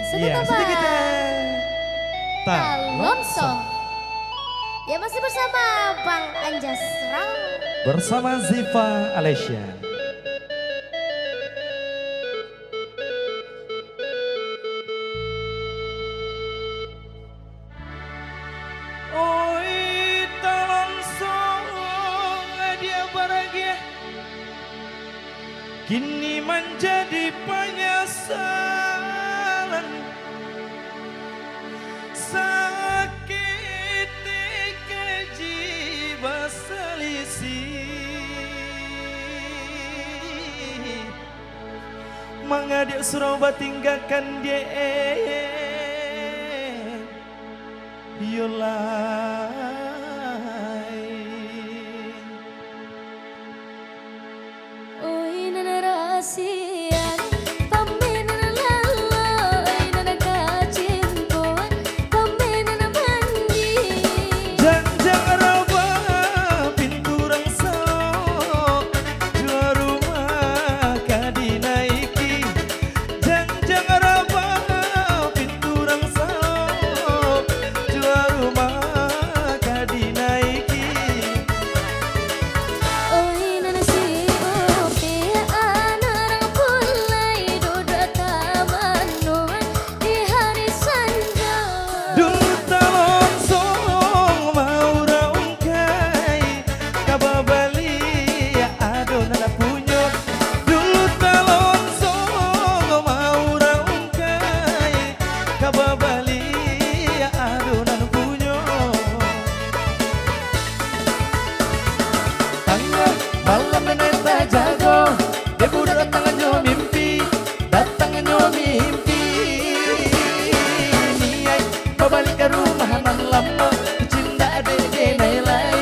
Iya, sedikit ya. Talonsong. Ya masih bersama Bang Anjas Rang. Bersama Ziva Alessia. Oi talonsong dia bahagia kini menjadi penyesalan sakit kejiwa selisih mengadik Surabaya tinggalkan dia your life. Oi nana rahasian pamenan lalai nana kacimpuan pamenan mandi Janjang raba pintu rangsok jua rumah kadinaiki Janjang raba pintu rangsok jua rumah kadinaiki Oi nana si opi anarang pulai doda tamanuan di hari sanja Dulu talonsong mau raungkai kababali ya adonan punyo Dulu talonsong mau raungkai kababali ya adonan punyo Tangga malam meneta jago debu datangnya mimpi Niai kembali ke rumah nan lama cinta dede nailai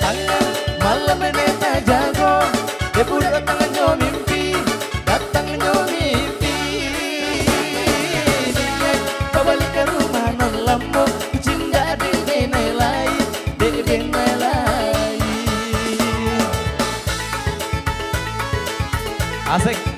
Tangga malam meneta jago debu datangnya mimpi Niai kembali ke rumah nan lama cinta dede nailai Asik.